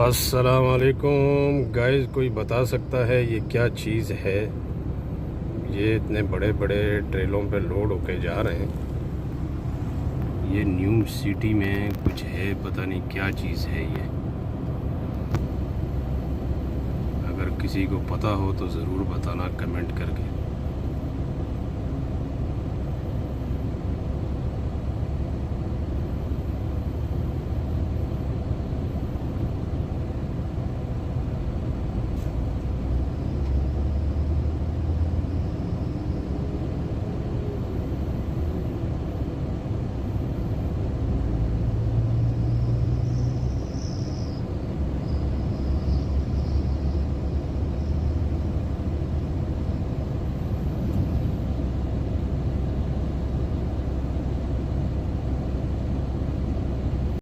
अस्सलाम वालेकुम गाइस, कोई बता सकता है ये क्या चीज़ है? ये इतने बड़े बड़े ट्रेलों पे लोड होके जा रहे हैं। ये न्यू सिटी में कुछ है, पता नहीं क्या चीज़ है ये। अगर किसी को पता हो तो ज़रूर बताना कमेंट करके।